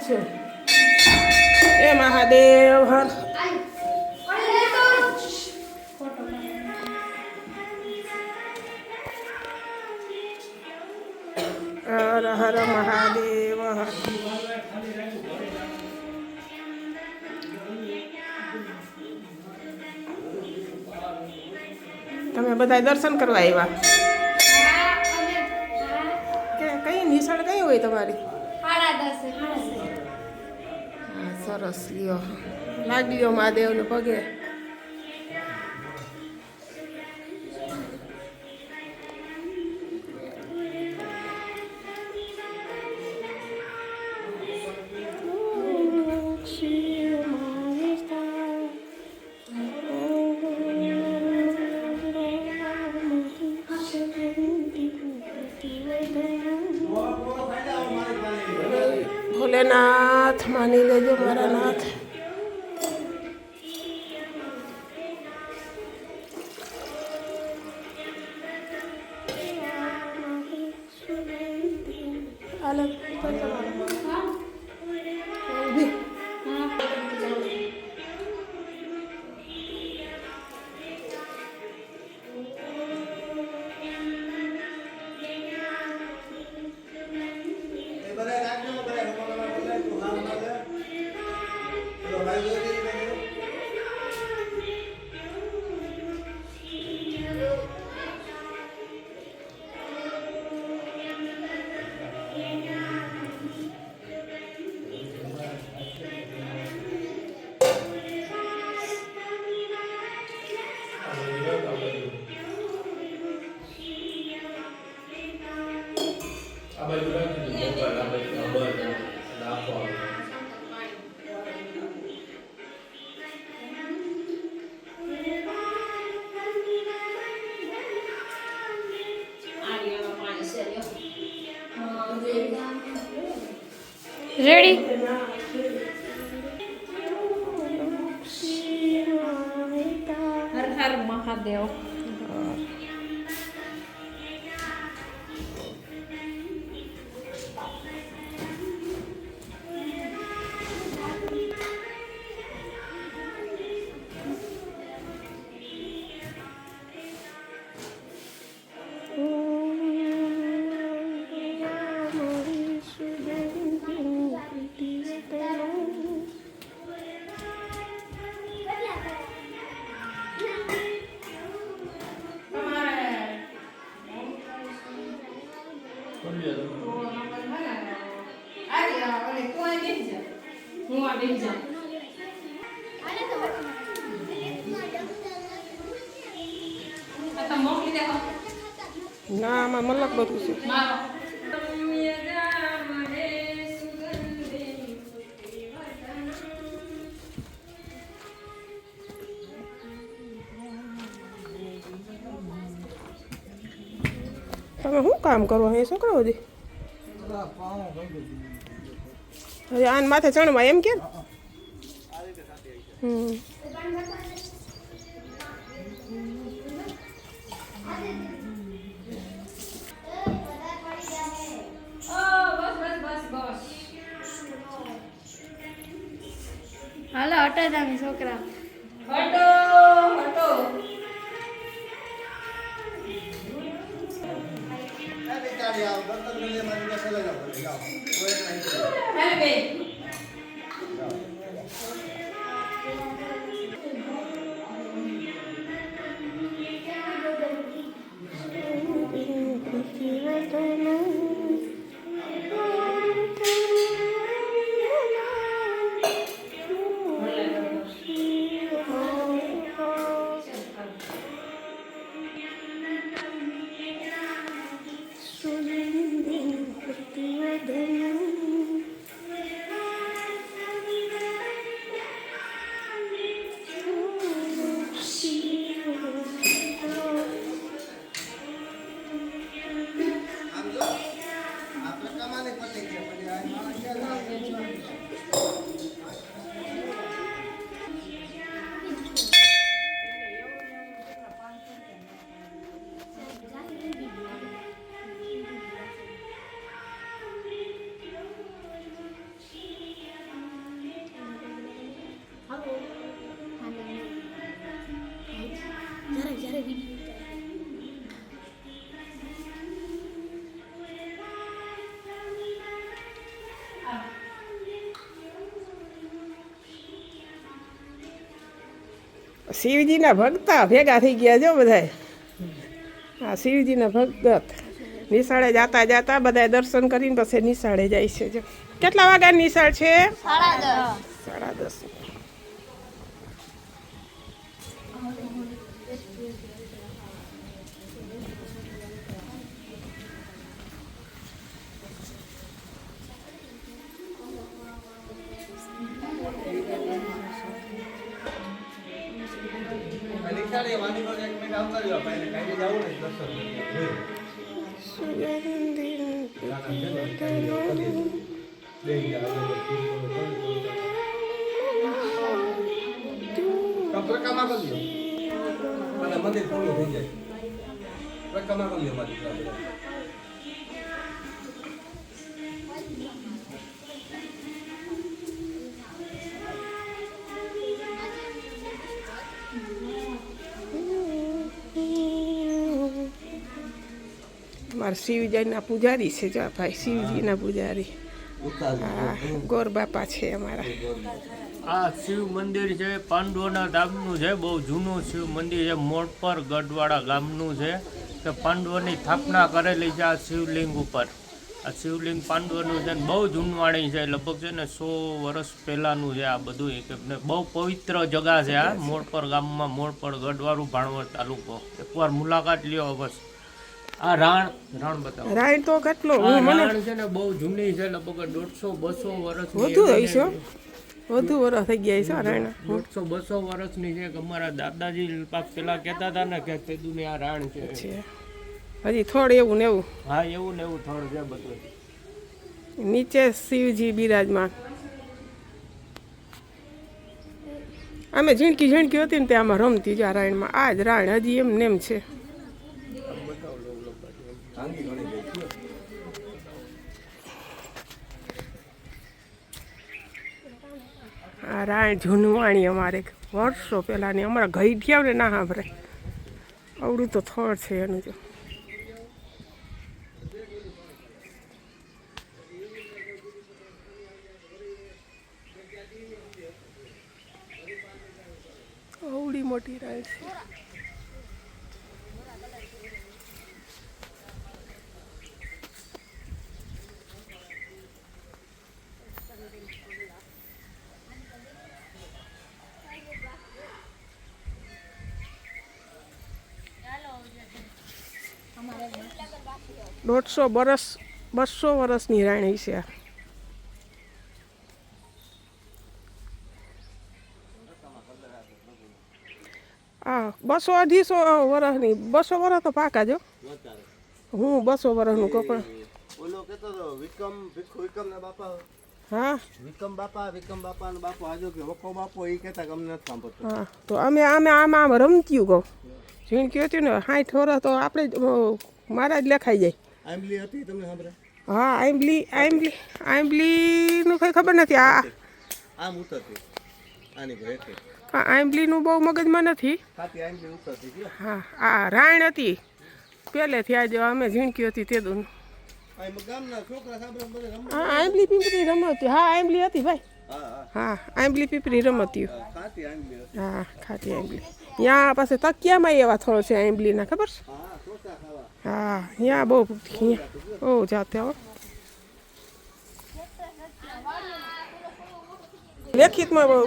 છે એ મહાદેવ હર હર હર મહાદેવ હર. તમે બધા દર્શન કરવા આવ્યા કે કઈ નિશાળ કઈ હોય તમારી? સરસ લ્યો, લાગી લ્યો મહાદેવને પગે. ભોલેનાથ માની લેજો મારા નાથ. રેડી? હર હર મહાદેવ. ના આમાં મલક બધું છે. તમે શું કામ કરો હે છોકરા બધી? હજી આન માથે ચણવા એમ કે? હાલો હટો તમે છોકરા, હટો હટો. શિવજીના ભક્તા ભેગા થઈ ગયા જો બધાય. હા, શિવજીના ભગત નિશાળે જાતા જાતા બધાય દર્શન કરીને પછી નિશાળે જાય છે. જો કેટલા વાગ્યાની નિશાળ છે? 10:30. મારા શિવજીના પૂજારી છે. જો ભાઈ શિવજીના પૂજારી. હા, ગોર બાપા છે અમારા. આ શિવ મંદિર છે પાંડવોના ગામનું છે. બહુ જૂનું શિવ મંદિર છે. મોડ પર ગઢવાડા ગામનું છે કે પાંડવોની સ્થાપના કરેલી છે આ શિવલિંગ ઉપર. આ શિવલિંગ પાંડવોનું છે ને બહુ જૂનવાણી છે. લગભગ છે ને 100 વર્ષ પહેલાંનું છે આ બધું. ને બહુ પવિત્ર જગા છે આ મોડ પર ગામમાં. મોડ પર ગઢવાડું ભાણવડ તાલુકો. એકવાર મુલાકાત લ્યો બસ. આ રાણ બતાવો. રાણ તો કેટલો રાણ છે ને બહુ જૂની છે. લગભગ 150-200 વર્ષ વધુ થઈ છે. વધુ વર્ષ થઈ ગયા છે રાણ. 150-200 વર્ષની છે કે અમારા દાદાજી પેલા કહેતા હતા ને કે તેદુની આ રાણ છે. હજી થોડ એવું ને એવું. હા, એવું ને એવું થોડ છે બધું. નીચે શિવજી બિરાજમાન. અમે ઝીણકી ઝીણકી હતી ને ત્યાં આમાં રમતી જ રાણમાં. આ જ રાણ હજી એમ નેમ છે. આ રાણ જૂનવાણી અમારે વર્ષો પહેલાંની. અમારા ગઈઢિયા ને ના સાંભળે આવડું તો થોડ છે એનું. જો આવડી મોટી રાણ છે. દોઢસો વર્ષ 200 વર્ષની રાણી છે. હા, 200-250 વર્ષની. 200 વર્ષ તો પાકા જો. હું 200 વર્ષનું કપડા. ઓલો કેતો તો વિક્રમ ના બાપા. હા, વિક્રમ બાપા નો બાપો આજો કે વકો બાપો એ કહેતા કે અમને નથી સાંભળતો. હા, તો અમે આમાં રમત્યું કહું. ઝીણકી હતી ને 60 વર્ષ તો આપણે મારા જ લેખાઈ જાય. આંબલી હતી તમને સાંભળે? હા, આંબલીનું કંઈ ખબર નથી. આમ ઉતરતી આની ભેટ આંબલીનું બહુ મગજમાં નથી. ખાતી આંબલી ઉતરતી કે હા, આ રાણ હતી પહેલેથી. આજે અમે ઝીણકી હતી તે દૂર. ગામના છોકરા સાંભળે બધે રમત. હા, આંબલી પીપરી રમતી. હા, આંબલી હતી ભાઈ. હા હા, આંબલી પીપરી રમતી. ખાતી આંબલી હતી. હા, ખાતી આંબલી. ત્યાં પાસે તકિયામાં એવા થોડો છે આંબલીના, ખબર છે? હા, ચોસા ખાવા. હા, ત્યાં બહુ બહુ જાતે હો. લેખિતમાં બહુ